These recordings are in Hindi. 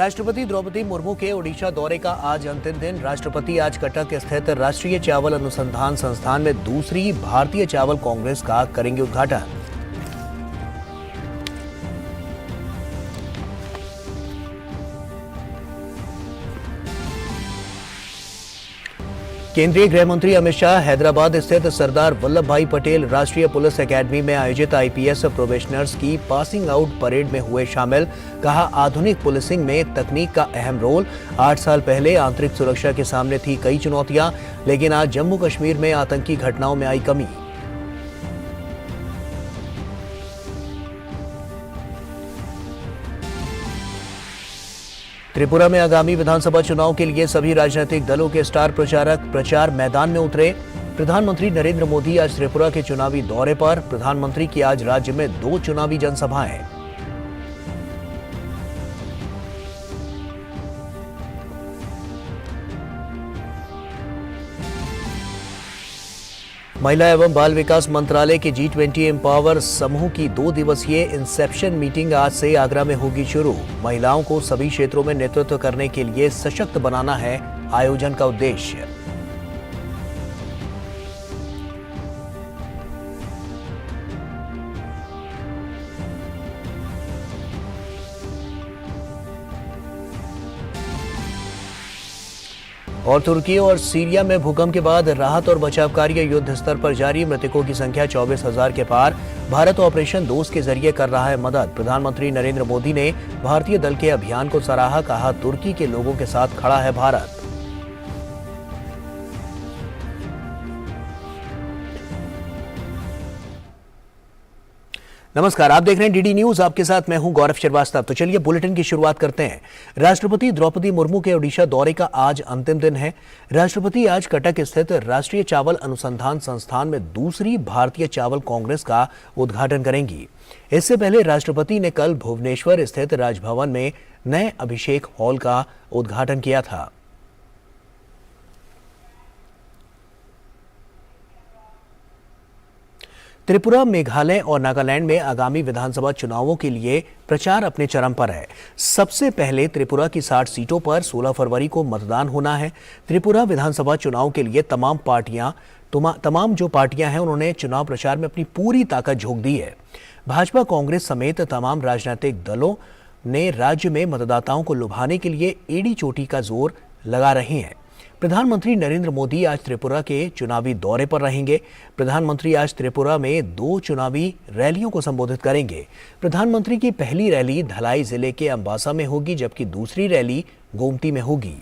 राष्ट्रपति द्रौपदी मुर्मू के ओडिशा दौरे का आज अंतिम दिन। राष्ट्रपति आज कटक स्थित राष्ट्रीय चावल अनुसंधान संस्थान में दूसरी भारतीय चावल कांग्रेस का करेंगे उद्घाटन। केंद्रीय गृह मंत्री अमित शाह हैदराबाद स्थित सरदार वल्लभ भाई पटेल राष्ट्रीय पुलिस एकेडमी में आयोजित आईपीएस प्रोबेशनर्स की पासिंग आउट परेड में हुए शामिल। कहा, आधुनिक पुलिसिंग में तकनीक का अहम रोल। 8 साल पहले आंतरिक सुरक्षा के सामने थी कई चुनौतियां, लेकिन आज जम्मू कश्मीर में आतंकी घटनाओं में आई कमी। त्रिपुरा में आगामी विधानसभा चुनाव के लिए सभी राजनीतिक दलों के स्टार प्रचारक प्रचार मैदान में उतरे। प्रधानमंत्री नरेंद्र मोदी आज त्रिपुरा के चुनावी दौरे पर। प्रधानमंत्री की आज राज्य में 2 चुनावी जनसभाएं। महिला एवं बाल विकास मंत्रालय के G20 एम्पावर समूह की 2 दिवसीय इंसेप्शन मीटिंग आज से आगरा में होगी शुरू। महिलाओं को सभी क्षेत्रों में नेतृत्व करने के लिए सशक्त बनाना है आयोजन का उद्देश्य। और तुर्की और सीरिया में भूकंप के बाद राहत और बचाव कार्य युद्ध स्तर पर जारी। मृतकों की संख्या 24,000 के पार। भारत ऑपरेशन दोस्त के जरिए कर रहा है मदद। प्रधानमंत्री नरेंद्र मोदी ने भारतीय दल के अभियान को सराहा। कहा, तुर्की के लोगों के साथ खड़ा है भारत। नमस्कार, आप देख रहे हैं डीडी न्यूज। आपके साथ मैं हूं गौरव श्रीवास्तव। तो चलिए बुलेटिन की शुरुआत करते हैं। राष्ट्रपति द्रौपदी मुर्मू के ओडिशा दौरे का आज अंतिम दिन है। राष्ट्रपति आज कटक स्थित राष्ट्रीय चावल अनुसंधान संस्थान में दूसरी भारतीय चावल कांग्रेस का उद्घाटन करेंगी। इससे पहले राष्ट्रपति ने कल भुवनेश्वर स्थित राजभवन में नए अभिषेक हॉल का उद्घाटन किया था। त्रिपुरा, मेघालय और नागालैंड में आगामी विधानसभा चुनावों के लिए प्रचार अपने चरम पर है। सबसे पहले त्रिपुरा की 60 सीटों पर 16 फरवरी को मतदान होना है। त्रिपुरा विधानसभा चुनाव के लिए तमाम जो पार्टियां हैं उन्होंने चुनाव प्रचार में अपनी पूरी ताकत झोंक दी है। भाजपा, कांग्रेस समेत तमाम राजनीतिक दलों ने राज्य में मतदाताओं को लुभाने के लिए एड़ी चोटी का जोर लगा रहे हैं। प्रधानमंत्री नरेंद्र मोदी आज त्रिपुरा के चुनावी दौरे पर रहेंगे। प्रधानमंत्री आज त्रिपुरा में 2 चुनावी रैलियों को संबोधित करेंगे। प्रधानमंत्री की पहली रैली धलाई जिले के अंबासा में होगी, जबकि दूसरी रैली गोमती में होगी।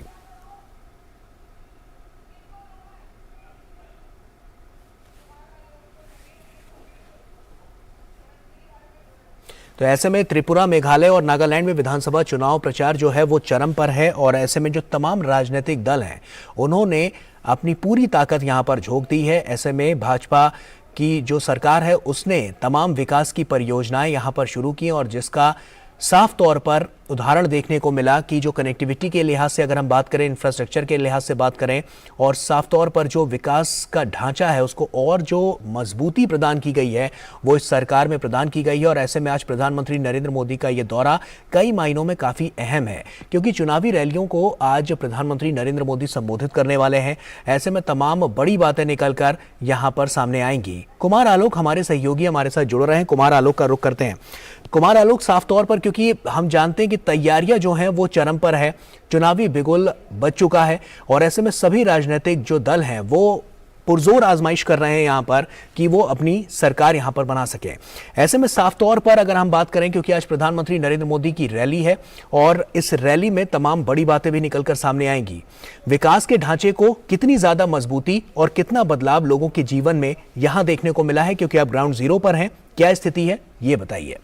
तो ऐसे में त्रिपुरा, मेघालय और नागालैंड में विधानसभा चुनाव प्रचार जो है वो चरम पर है। और ऐसे में जो तमाम राजनीतिक दल हैं उन्होंने अपनी पूरी ताकत यहां पर झोंक दी है। ऐसे में भाजपा की जो सरकार है उसने तमाम विकास की परियोजनाएं यहां पर शुरू की और जिसका साफ तौर पर उदाहरण देखने को मिला कि जो कनेक्टिविटी के लिहाज से अगर हम बात करें, इंफ्रास्ट्रक्चर के लिहाज से बात करें और साफ तौर पर जो विकास का ढांचा है उसको और जो मजबूती प्रदान की गई है वो इस सरकार में प्रदान की गई है। और ऐसे में आज प्रधानमंत्री नरेंद्र मोदी का ये दौरा कई मायनों में काफ़ी अहम है, क्योंकि चुनावी रैलियों को आज प्रधानमंत्री नरेंद्र मोदी संबोधित करने वाले हैं। ऐसे में तमाम बड़ी बातें निकल कर यहाँ पर सामने आएंगी। कुमार आलोक हमारे सहयोगी हमारे साथ जुड़ रहे हैं। कुमार आलोक का रुख करते हैं। कुमार आलोक, साफ तौर पर क्योंकि हम जानते हैं कि तैयारियां जो हैं वो चरम पर है, चुनावी बिगुल बज चुका है और ऐसे में सभी राजनीतिक जो दल हैं वो पुरजोर आजमाइश कर रहे हैं यहाँ पर कि वो अपनी सरकार यहाँ पर बना सके। ऐसे में साफ तौर पर अगर हम बात करें, क्योंकि आज प्रधानमंत्री नरेंद्र मोदी की रैली है और इस रैली में तमाम बड़ी बातें भी निकलकर सामने आएंगी। विकास के ढांचे को कितनी ज्यादा मजबूती और कितना बदलाव लोगों के जीवन में यहाँ देखने को मिला है, क्योंकि आप ग्राउंड जीरो पर हैं, क्या स्थिति है ये बताइए।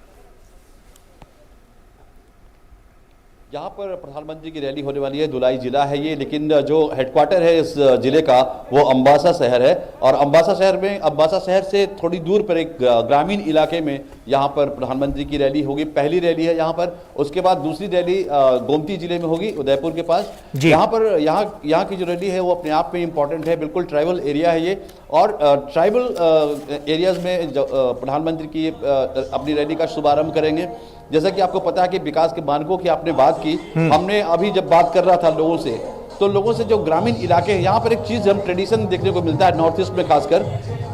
यहाँ पर प्रधानमंत्री की रैली होने वाली है। धुलाई जिला है ये, लेकिन जो हेडक्वार्टर है इस जिले का वो अंबासा शहर है। और अंबासा शहर से थोड़ी दूर पर एक ग्रामीण इलाके में यहाँ पर प्रधानमंत्री की रैली होगी, पहली रैली है यहाँ पर। उसके बाद दूसरी रैली गोमती जिले में होगी, उदयपुर के पास। यहाँ पर यहाँ की जो रैली है वो अपने आप में इम्पोर्टेंट है, बिल्कुल ट्राइबल एरिया है ये। और ट्राइबल एरियाज में प्रधानमंत्री की अपनी रैली का शुभारंभ करेंगे। जैसा कि आपको पता है कि विकास के मानकों की आपने बात की, हमने अभी जब बात कर रहा था लोगों से, तो लोगों से जो ग्रामीण इलाके हैं, यहाँ पर एक चीज़ हम ट्रेडिशन देखने को मिलता है नॉर्थ ईस्ट में खासकर,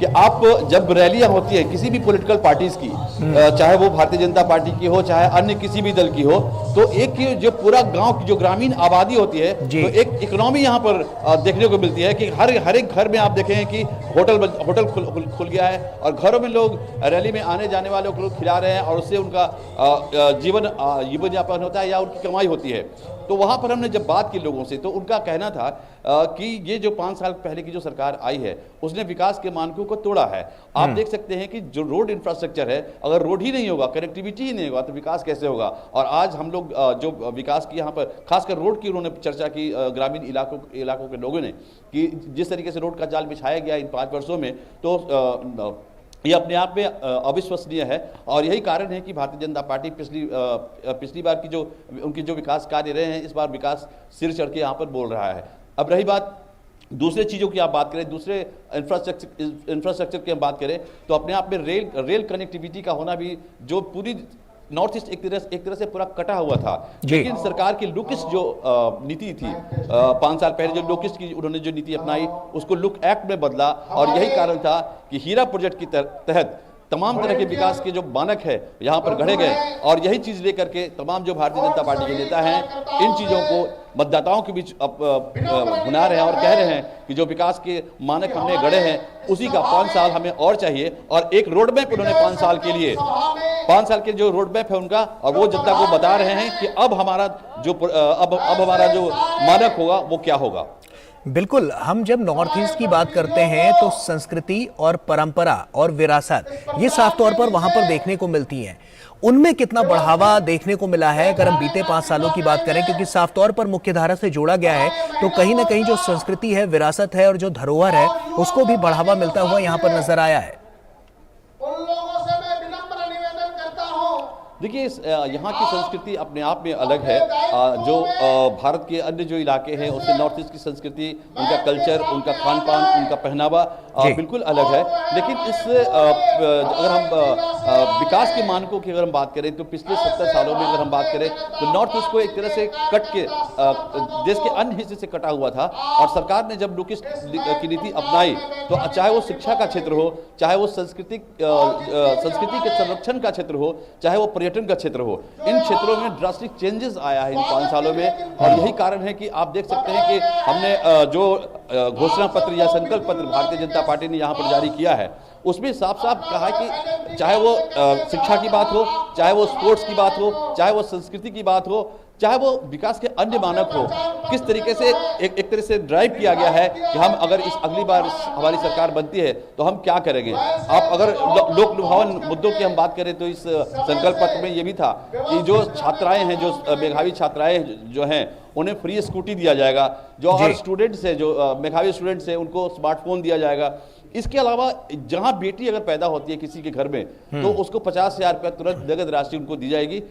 कि आप जब रैलियां होती हैं किसी भी पॉलिटिकल पार्टीज की, चाहे वो भारतीय जनता पार्टी की हो, चाहे अन्य किसी भी दल की हो, तो एक जो पूरा गांव की जो ग्रामीण आबादी होती है, तो एक इकोनॉमी यहाँ पर देखने को मिलती है कि हर एक घर में आप देखें कि होटल खुल गया है और घरों में लोग रैली में आने जाने वालों को खिला रहे हैं और उससे उनका जीवन यापन होता है या उनकी कमाई होती है। तो वहाँ पर हमने जब बात की लोगों से, तो उनका कहना था कि ये जो 5 साल पहले की जो सरकार आई है उसने विकास के मानकों को तोड़ा है। आप देख सकते हैं कि जो रोड इंफ्रास्ट्रक्चर है, अगर रोड ही नहीं होगा, कनेक्टिविटी ही नहीं होगा, तो विकास कैसे होगा। और आज हम लोग जो विकास की यहाँ पर खासकर रोड की उन्होंने चर्चा की ग्रामीण इलाकों के लोगों ने, कि जिस तरीके से रोड का जाल बिछाया गया इन 5 वर्षों में, तो ये अपने आप में अविश्वसनीय है। और यही कारण है कि भारतीय जनता पार्टी पिछली बार की जो उनकी जो विकास कार्य रहे हैं, इस बार विकास सिर चढ़ के यहाँ पर बोल रहा है। अब रही बात दूसरे चीज़ों की, आप बात करें दूसरे इंफ्रास्ट्रक्चर की हम बात करें, तो अपने आप में रेल कनेक्टिविटी का होना भी, जो पूरी नॉर्थ ईस्ट एक तरह से पूरा कटा हुआ था। लेकिन सरकार की लुकिस्ट जो नीति थी 5 साल पहले, जो लुकिस्ट की उन्होंने जो नीति अपनाई, उसको लुक एक्ट में बदला। और यही कारण था कि हीरा प्रोजेक्ट के तहत तमाम तरह के विकास के जो मानक है यहाँ पर गढ़े गए। और यही चीज़ लेकर के तमाम जो भारतीय जनता पार्टी के नेता हैं, इन चीज़ों को मतदाताओं के बीच भुना रहे हैं और कह रहे हैं कि जो विकास के मानक हमने गढ़े हैं, उसी का 5 साल हमें और चाहिए। और एक रोड मैप उन्होंने 5 साल के जो रोड मैप है उनका, और वो जनता को बता रहे हैं कि अब हमारा जो मानक होगा वो क्या होगा। बिल्कुल, हम जब नॉर्थ ईस्ट की बात करते हैं तो संस्कृति और परंपरा और विरासत, ये साफ तौर पर वहां पर देखने को मिलती हैं। उनमें कितना बढ़ावा देखने को मिला है अगर हम बीते 5 सालों की बात करें, क्योंकि साफ तौर पर मुख्य धारा से जोड़ा गया है, तो कहीं ना कहीं जो संस्कृति है, विरासत है और जो धरोहर है, उसको भी बढ़ावा मिलता हुआ यहाँ पर नजर आया है। देखिए, यहाँ की संस्कृति अपने आप में अलग है। जो भारत के अन्य जो इलाके हैं उससे नॉर्थ ईस्ट की संस्कृति, उनका कल्चर, उनका खान पान, उनका पहनावा बिल्कुल अलग है। लेकिन अगर हम विकास के मानकों की अगर हम बात करें, तो पिछले 70 सालों में अगर हम बात करें, तो नॉर्थ ईस्ट को एक तरह से कट के देश के अन्य हिस्से से कटा हुआ था। और सरकार ने जब लुक ईस्ट की नीति अपनाई, तो चाहे वो शिक्षा का क्षेत्र हो, चाहे वो संस्कृति के संरक्षण का क्षेत्र हो, चाहे वो पर्यटन का क्षेत्र हो, इन क्षेत्रों में ड्रास्टिक चेंजेस आया है इन 5 सालों में। और यही कारण है कि आप देख सकते हैं कि हमने जो घोषणा पत्र या संकल्प पत्र भारतीय जनता पार्टी ने यहाँ पर जारी किया है, उसमें साफ साफ कहा है कि चाहे वो शिक्षा की बात हो, चाहे वो स्पोर्ट्स की बात हो, चाहे वो संस्कृति की बात हो, चाहे वो विकास के अन्य मानक हो, किस तरीके से एक तरह से ड्राइव किया गया है कि हम अगर अगली बार हमारी सरकार बनती है तो हम क्या करेंगे। आप अगर लोक लुभावन मुद्दों की हम बात करें, तो इस संकल्प पत्र में ये भी था कि जो छात्राएं हैं, जो मेधावी छात्राएं जो हैं, उन्हें फ्री स्कूटी दिया जाएगा। जो और स्टूडेंट्स हैं, जो मेधावी स्टूडेंट्स हैं, उनको स्मार्टफोन दिया जाएगा। इसके अलावा जहां बेटी अगर पैदा होती है किसी के घर में, तो उसको 50,000 रुपया तुरंत नगद राशि उनको दी जाएगी।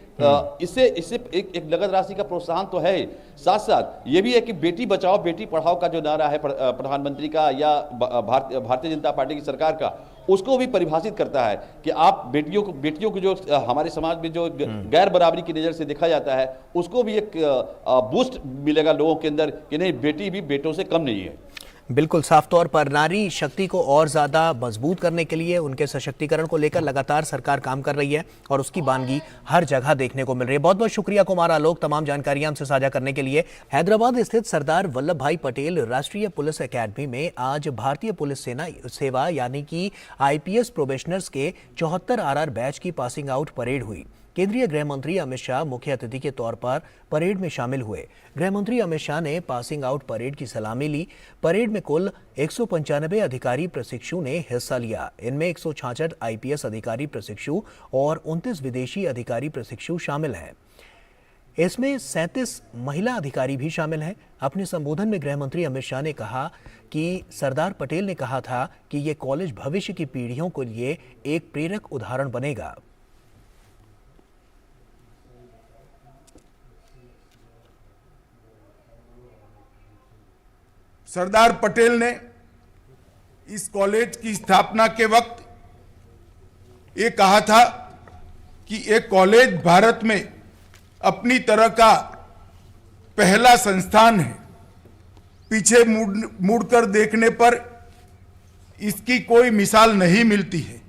इससे एक नगद राशि का प्रोत्साहन तो है, साथ साथ ये भी है कि बेटी बचाओ बेटी पढ़ाओ का जो नारा है प्रधानमंत्री का या भारतीय जनता पार्टी की सरकार का, उसको भी परिभाषित करता है कि आप बेटियों को जो हमारे समाज में जो गैर बराबरी की नज़र से देखा जाता है, उसको भी एक बूस्ट मिलेगा लोगों के अंदर कि नहीं, बेटी भी बेटों से कम नहीं है। बिल्कुल, साफ तौर पर नारी शक्ति को और ज्यादा मजबूत करने के लिए, उनके सशक्तिकरण को लेकर लगातार सरकार काम कर रही है और उसकी बानगी हर जगह देखने को मिल रही है। बहुत बहुत शुक्रिया कुमार आलोक, तमाम जानकारियां हमसे साझा करने के लिए। हैदराबाद स्थित सरदार वल्लभ भाई पटेल राष्ट्रीय पुलिस एकेडमी में आज भारतीय पुलिस सेवा यानी कि IPS प्रोबेशनर्स के 74 RR बैच की पासिंग आउट परेड हुई। केंद्रीय गृह मंत्री अमित शाह मुख्य अतिथि के तौर पर परेड में शामिल हुए। गृह मंत्री अमित शाह ने पासिंग आउट परेड की सलामी ली। परेड में कुल 195 अधिकारी प्रशिक्षु ने हिस्सा लिया। इनमें 166 IPS अधिकारी प्रशिक्षु और 29 विदेशी अधिकारी प्रशिक्षु शामिल हैं। इसमें 37 महिला अधिकारी भी शामिल हैं। अपने संबोधन में गृह मंत्री अमित शाह ने कहा कि सरदार पटेल ने कहा था कि ये कॉलेज भविष्य की पीढ़ियों के लिए एक प्रेरक उदाहरण बनेगा। सरदार पटेल ने इस कॉलेज की स्थापना के वक्त ये कहा था कि एक कॉलेज भारत में अपनी तरह का पहला संस्थान है। पीछे मुड़कर देखने पर इसकी कोई मिसाल नहीं मिलती है,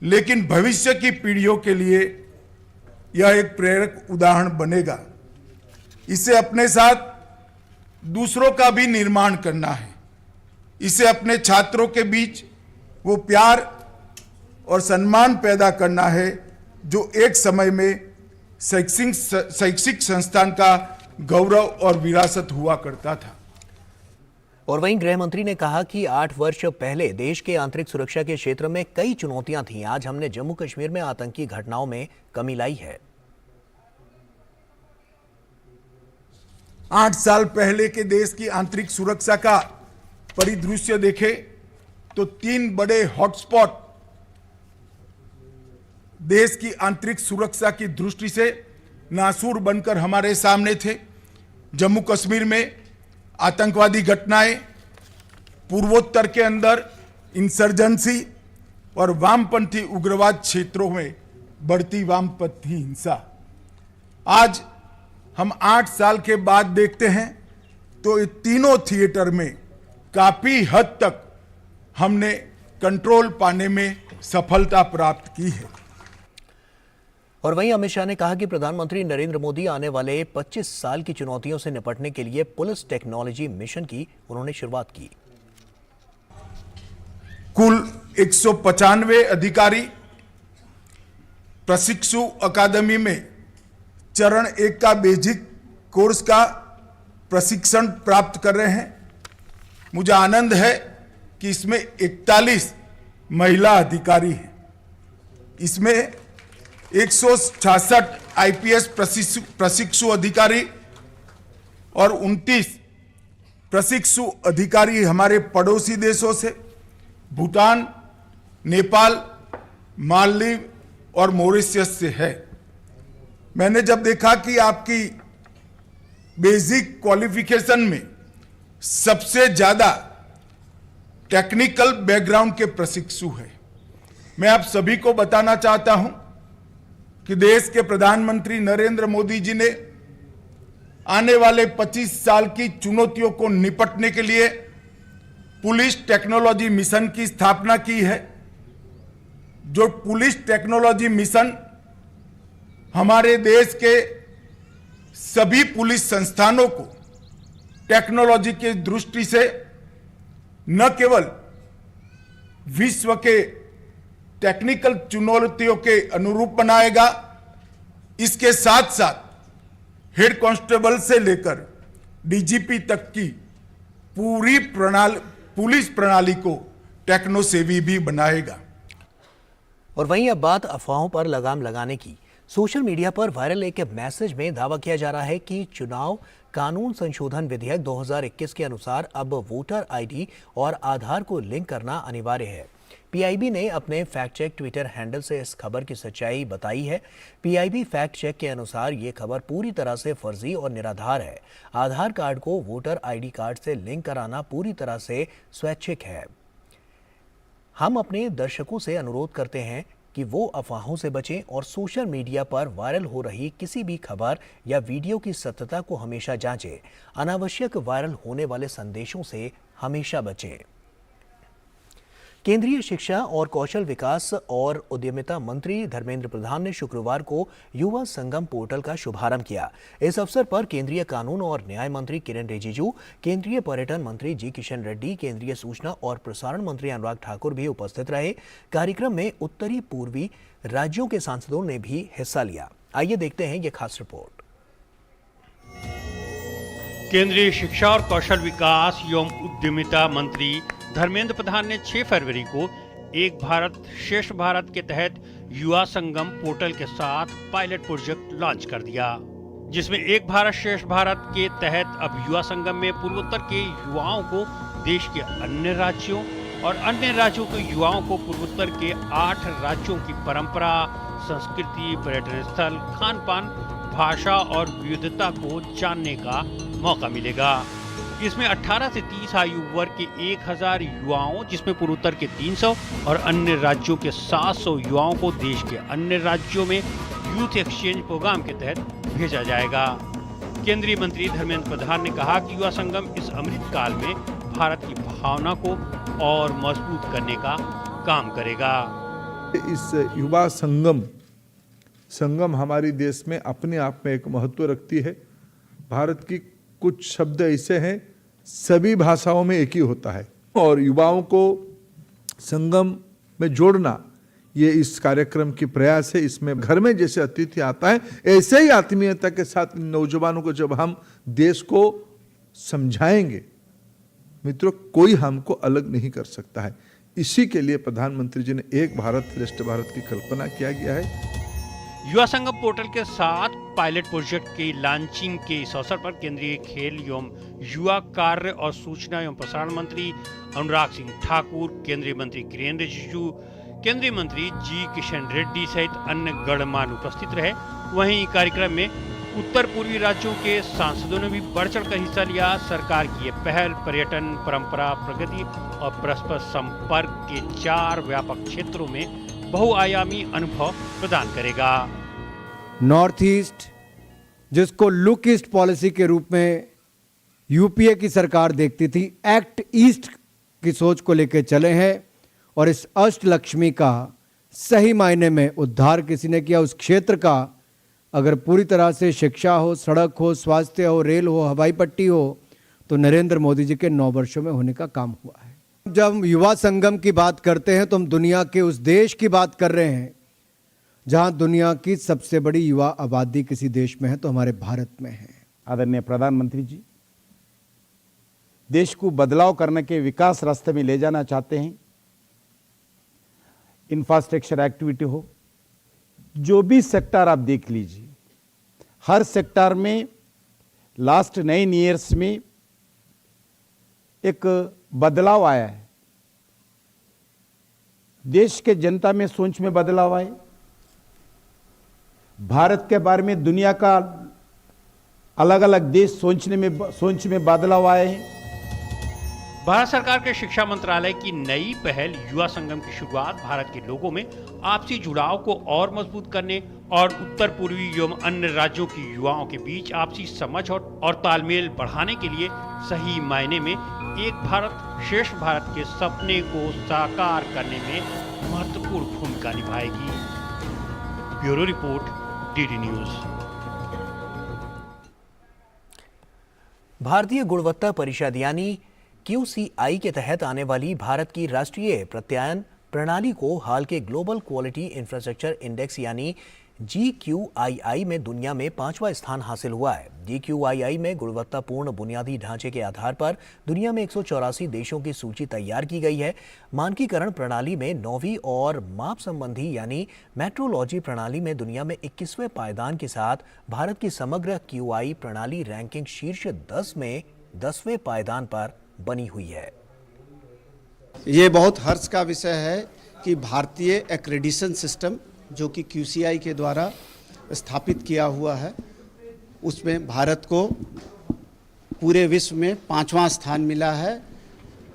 लेकिन भविष्य की पीढ़ियों के लिए यह एक प्रेरक उदाहरण बनेगा। इसे अपने साथ दूसरों का भी निर्माण करना है। इसे अपने छात्रों के बीच वो प्यार और सम्मान पैदा करना है जो एक समय में शैक्षिक संस्थान का गौरव और विरासत हुआ करता था। और वहीं गृह मंत्री ने कहा कि 8 वर्ष पहले देश के आंतरिक सुरक्षा के क्षेत्र में कई चुनौतियां थीं। आज हमने जम्मू कश्मीर में आतंकी घटनाओं में कमी लाई है। 8 साल पहले के देश की आंतरिक सुरक्षा का परिदृश्य देखे तो 3 बड़े हॉटस्पॉट देश की आंतरिक सुरक्षा की दृष्टि से नासूर बनकर हमारे सामने थे। जम्मू कश्मीर में आतंकवादी घटनाएं, पूर्वोत्तर के अंदर इंसर्जेंसी और वामपंथी उग्रवाद क्षेत्रों में बढ़ती वामपंथी हिंसा। आज हम 8 साल के बाद देखते हैं तो ये तीनों थिएटर में काफी हद तक हमने कंट्रोल पाने में सफलता प्राप्त की है। और वहीं अमित शाह ने कहा कि प्रधानमंत्री नरेंद्र मोदी आने वाले 25 साल की चुनौतियों से निपटने के लिए पुलिस टेक्नोलॉजी मिशन की उन्होंने शुरुआत की। कुल 195 अधिकारी प्रशिक्षु अकादमी में चरण 1 का बेसिक कोर्स का प्रशिक्षण प्राप्त कर रहे हैं। मुझे आनंद है कि इसमें 41 महिला अधिकारी हैं। इसमें 166 आईपीएस प्रशिक्षु अधिकारी और 29 प्रशिक्षु अधिकारी हमारे पड़ोसी देशों से भूटान, नेपाल, मालदीव और मॉरिशस से है। मैंने जब देखा कि आपकी बेसिक क्वालिफिकेशन में सबसे ज्यादा टेक्निकल बैकग्राउंड के प्रशिक्षु हैं, मैं आप सभी को बताना चाहता हूं कि देश के प्रधानमंत्री नरेंद्र मोदी जी ने आने वाले 25 साल की चुनौतियों को निपटने के लिए पुलिस टेक्नोलॉजी मिशन की स्थापना की है। जो पुलिस टेक्नोलॉजी मिशन हमारे देश के सभी पुलिस संस्थानों को टेक्नोलॉजी की दृष्टि से न केवल विश्व के टेक्निकल चुनौतियों के अनुरूप बनाएगा, इसके साथ साथ हेड कांस्टेबल से लेकर डीजीपी तक की पूरी पुलिस प्रणाली को टेक्नो सेवी भी बनाएगा। और वहीं अब बात अफवाहों पर लगाम लगाने की। सोशल मीडिया पर वायरल एक मैसेज में दावा किया जा रहा है कि चुनाव कानून संशोधन विधेयक 2021 के अनुसार अब वोटर आईडी और आधार को लिंक करना अनिवार्य है। पीआईबी ने अपने फैक्ट चेक ट्विटर हैंडल से इस खबर की सच्चाई बताई है। पीआईबी फैक्ट चेक के अनुसार ये खबर पूरी तरह से फर्जी और निराधार है। आधार कार्ड को वोटर आईडी कार्ड से लिंक कराना पूरी तरह से स्वैच्छिक है। हम अपने दर्शकों से अनुरोध करते हैं कि वो अफवाहों से बचें और सोशल मीडिया पर वायरल हो रही किसी भी खबर या वीडियो की सत्यता को हमेशा जांचें। अनावश्यक वायरल होने वाले संदेशों से हमेशा बचें। केंद्रीय शिक्षा और कौशल विकास और उद्यमिता मंत्री धर्मेंद्र प्रधान ने शुक्रवार को युवा संगम पोर्टल का शुभारंभ किया। इस अवसर पर केंद्रीय कानून और न्याय मंत्री किरेन रिजिजू, केंद्रीय पर्यटन मंत्री जी किशन रेड्डी, केंद्रीय सूचना और प्रसारण मंत्री अनुराग ठाकुर भी उपस्थित रहे। कार्यक्रम में उत्तरी पूर्वी राज्यों के सांसदों ने भी हिस्सा लिया। आइए देखते हैं ये खास रिपोर्ट। केंद्रीय शिक्षा और कौशल विकास एवं उद्यमिता मंत्री धर्मेंद्र प्रधान ने 6 फरवरी को एक भारत श्रेष्ठ भारत के तहत युवा संगम पोर्टल के साथ पायलट प्रोजेक्ट लॉन्च कर दिया, जिसमें एक भारत श्रेष्ठ भारत के तहत अब युवा संगम में पूर्वोत्तर के युवाओं को देश के अन्य राज्यों और अन्य राज्यों के युवाओं को पूर्वोत्तर के 8 राज्यों की परंपरा, संस्कृति, पर्यटन स्थल, खान पान, भाषा और विविधता को जानने का मौका मिलेगा। इसमें 18 से 30 आयु वर्ग के 1000 युवाओं, जिसमें पूर्वोत्तर के 300 और अन्य राज्यों के 700 युवाओं को देश के अन्य राज्यों में यूथ एक्सचेंज प्रोग्राम के तहत भेजा जाएगा। केंद्रीय मंत्री धर्मेंद्र प्रधान ने कहा कि युवा संगम इस अमृत काल में भारत की भावना को और मजबूत करने का काम करेगा। इस युवा संगम हमारे देश में अपने आप में एक महत्व रखती है। भारत की कुछ शब्द ऐसे हैं, सभी भाषाओं में एक ही होता है, और युवाओं को संगम में जोड़ना ये इस कार्यक्रम की प्रयास है। इसमें घर में जैसे अतिथि आता है, ऐसे ही आत्मीयता के साथ नौजवानों को जब हम देश को समझाएंगे, मित्रों, कोई हमको अलग नहीं कर सकता है। इसी के लिए प्रधानमंत्री जी ने एक भारत श्रेष्ठ भारत की कल्पना किया गया है। युवा संगम पोर्टल के साथ पायलट प्रोजेक्ट की लॉन्चिंग के इस अवसर पर केंद्रीय खेल एवं युवा कार्य और सूचना एवं प्रसारण मंत्री अनुराग सिंह ठाकुर, केंद्रीय मंत्री किरेन रिजिजू, केंद्रीय मंत्री जी किशन रेड्डी सहित अन्य गणमान्य उपस्थित रहे। वहीं कार्यक्रम में उत्तर पूर्वी राज्यों के सांसदों ने भी बढ़ चढ़कर हिस्सा लिया। सरकार की ये पहल पर्यटन, परंपरा, प्रगति और परस्पर संपर्क के 4 व्यापक क्षेत्रों में बहुआयामी अनुभव प्रदान करेगा। नॉर्थ ईस्ट, जिसको लुक ईस्ट पॉलिसी के रूप में यूपीए की सरकार देखती थी, एक्ट ईस्ट की सोच को लेकर चले हैं, और इस अष्टलक्ष्मी का सही मायने में उद्धार किसी ने किया। उस क्षेत्र का अगर पूरी तरह से शिक्षा हो, सड़क हो, स्वास्थ्य हो, रेल हो, हवाई पट्टी हो, तो नरेंद्र मोदी जी के 9 वर्षों में होने का काम हुआ है। जब हम युवा संगम की बात करते हैं तो हम दुनिया के उस देश की बात कर रहे हैं जहां दुनिया की सबसे बड़ी युवा आबादी किसी देश में है तो हमारे भारत में है। आदरणीय प्रधानमंत्री जी देश को बदलाव करने के विकास रास्ते में ले जाना चाहते हैं। इंफ्रास्ट्रक्चर एक्टिविटी हो, जो भी सेक्टर आप देख लीजिए, हर सेक्टर में लास्ट 9 ईयर्स में एक बदलाव आया है। देश के जनता में सोच में बदलाव आए, भारत के बारे में दुनिया का अलग अलग देश सोच में बदलाव आए हैं। भारत सरकार के शिक्षा मंत्रालय की नई पहल युवा संगम की शुरुआत भारत के लोगों में आपसी जुड़ाव को और मजबूत करने और उत्तर पूर्वी एवं अन्य राज्यों की युवाओं के बीच आपसी समझ और तालमेल बढ़ाने के लिए सही मायने में एक भारत श्रेष्ठ भारत के सपने को साकार करने में महत्वपूर्ण भूमिका निभाएगी। Bureau report, DD news. भारतीय गुणवत्ता परिषद यानी QCI के तहत आने वाली भारत की राष्ट्रीय प्रत्यायन प्रणाली को हाल के ग्लोबल क्वालिटी इंफ्रास्ट्रक्चर इंडेक्स यानी GQII में दुनिया में 5वां स्थान हासिल हुआ है। GQII में गुणवत्तापूर्ण बुनियादी ढांचे के आधार पर दुनिया में 184 देशों की सूची तैयार की गई है। मानकीकरण प्रणाली में 9वीं और माप संबंधी यानी मेट्रोलॉजी प्रणाली में दुनिया में 21वें पायदान के साथ भारत की समग्र QI प्रणाली रैंकिंग शीर्ष 10 में 10वें पायदान पर बनी हुई है। ये बहुत हर्ष का विषय है कि भारतीय एक्रेडिशन सिस्टम जो कि QCI के द्वारा स्थापित किया हुआ है, उसमें भारत को पूरे विश्व में 5वां स्थान मिला है।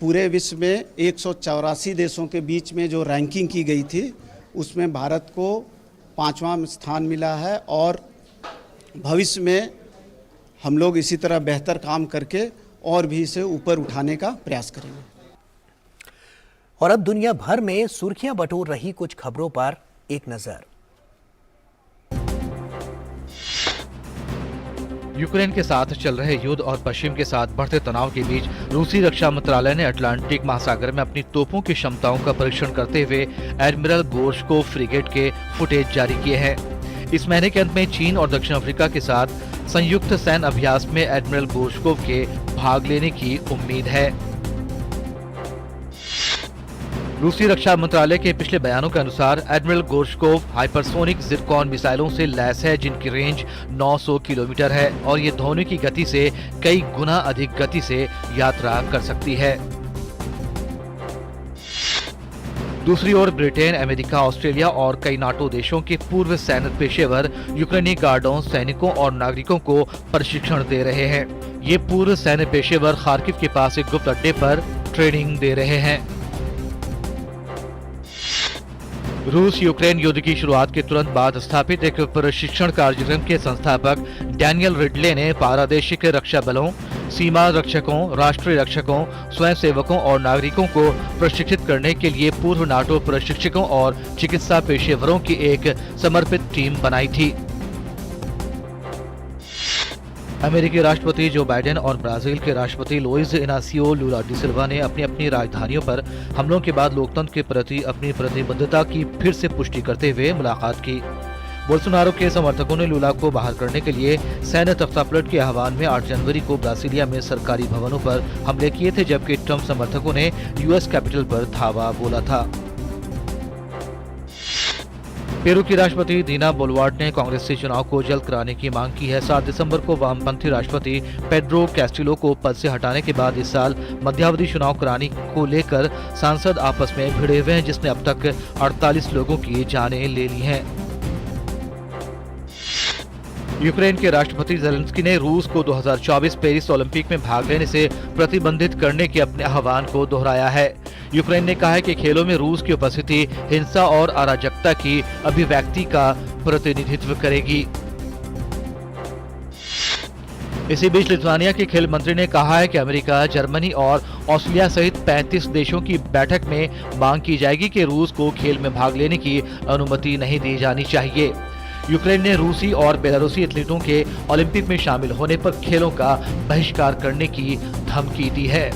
पूरे विश्व में 184 देशों के बीच में जो रैंकिंग की गई थी उसमें भारत को 5वां स्थान मिला है, और भविष्य में हम लोग इसी तरह बेहतर काम करके और भी इसे ऊपर उठाने का प्रयास करेंगे। और अब दुनिया भर में सुर्खियां बटोर रही कुछ खबरों पर एक नजर। यूक्रेन के साथ चल रहे युद्ध और पश्चिम के साथ बढ़ते तनाव के बीच रूसी रक्षा मंत्रालय ने अटलांटिक महासागर में अपनी तोपों की क्षमताओं का परीक्षण करते हुए एडमिरल गोर्शकोव फ्रिगेट के फुटेज जारी किए हैं। इस महीने के अंत में चीन और दक्षिण अफ्रीका के साथ संयुक्त सैन्य अभ्यास में एडमिरल गोर्शकोव के भाग लेने की उम्मीद है। रूसी रक्षा मंत्रालय के पिछले बयानों के अनुसार एडमिरल गोर्शकोव हाइपरसोनिक जिरकॉन मिसाइलों से लैस है, जिनकी रेंज 900 किलोमीटर है और ये ध्वनि की गति से कई गुना अधिक गति से यात्रा कर सकती है। दूसरी ओर ब्रिटेन, अमेरिका, ऑस्ट्रेलिया और कई नाटो देशों के पूर्व सैन्य पेशेवर यूक्रेनी गार्डों, सैनिकों और नागरिकों को प्रशिक्षण दे रहे हैं। ये पूर्व सैन्य पेशेवर खार्किव के पास एक गुप्त अड्डे पर ट्रेनिंग दे रहे हैं। रूस यूक्रेन युद्ध की शुरुआत के तुरंत बाद स्थापित एक प्रशिक्षण कार्यक्रम के संस्थापक डैनियल रिडले ने प्रादेशिक रक्षा बलों, सीमा रक्षकों, राष्ट्रीय रक्षकों, स्वयंसेवकों और नागरिकों को प्रशिक्षित करने के लिए पूर्व नाटो प्रशिक्षकों और चिकित्सा पेशेवरों की एक समर्पित टीम बनाई थी। अमेरिकी राष्ट्रपति जो बाइडेन और ब्राजील के राष्ट्रपति लुइस इनासियो लुला डी सिल्वा ने अपनी अपनी राजधानियों पर हमलों के बाद लोकतंत्र के प्रति अपनी प्रतिबद्धता की फिर से पुष्टि करते हुए मुलाकात की। बोल्सोनारो के समर्थकों ने लुला को बाहर करने के लिए सैन्य तख्तापलट के आह्वान में 8 जनवरी को ब्रासीलिया में सरकारी भवनों पर हमले किए थे, जबकि ट्रंप समर्थकों ने यूएस कैपिटल पर धावा बोला था। पेरू की राष्ट्रपति दीना बोलवार्ड ने कांग्रेस से चुनाव को जल्द कराने की मांग की है। 7 दिसंबर को वामपंथी राष्ट्रपति पेड्रो कैस्टिलो को पद से हटाने के बाद इस साल मध्यावधि चुनाव कराने को लेकर सांसद आपस में भिड़े हुए हैं, जिसने अब तक 48 लोगों की जानें ले ली हैं। यूक्रेन के राष्ट्रपति ज़ेलेंस्की ने रूस को 2024 पेरिस ओलंपिक में भाग लेने से प्रतिबंधित करने के अपने आह्वान को दोहराया है। यूक्रेन ने कहा है कि खेलों में रूस की उपस्थिति हिंसा और अराजकता की अभिव्यक्ति का प्रतिनिधित्व करेगी। इसी बीच लिथुआनिया के खेल मंत्री ने कहा है कि अमेरिका, जर्मनी और ऑस्ट्रेलिया सहित 35 देशों की बैठक में मांग की जाएगी कि रूस को खेल में भाग लेने की अनुमति नहीं दी जानी चाहिए। यूक्रेन ने रूसी और बेलारूसी एथलीटों के ओलंपिक में शामिल होने पर खेलों का बहिष्कार करने की धमकी दी है।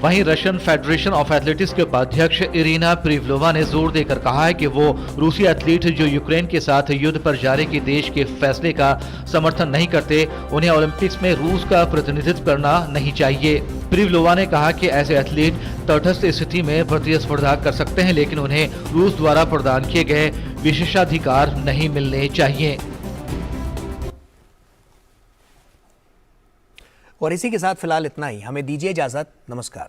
वहीं रशियन फेडरेशन ऑफ एथलेटिक्स के उपाध्यक्ष इरिना प्रिवलोवा ने जोर देकर कहा है कि वो रूसी एथलीट जो यूक्रेन के साथ युद्ध पर जाने के देश के फैसले का समर्थन नहीं करते, उन्हें ओलंपिक्स में रूस का प्रतिनिधित्व करना नहीं चाहिए। प्रिवलोवा ने कहा कि ऐसे एथलीट तटस्थ स्थिति में प्रतिस्पर्धा कर सकते हैं, लेकिन उन्हें रूस द्वारा प्रदान किए गए विशेषाधिकार नहीं मिलने चाहिए। और इसी के साथ फिलहाल इतना ही। हमें दीजिए इजाजत। नमस्कार।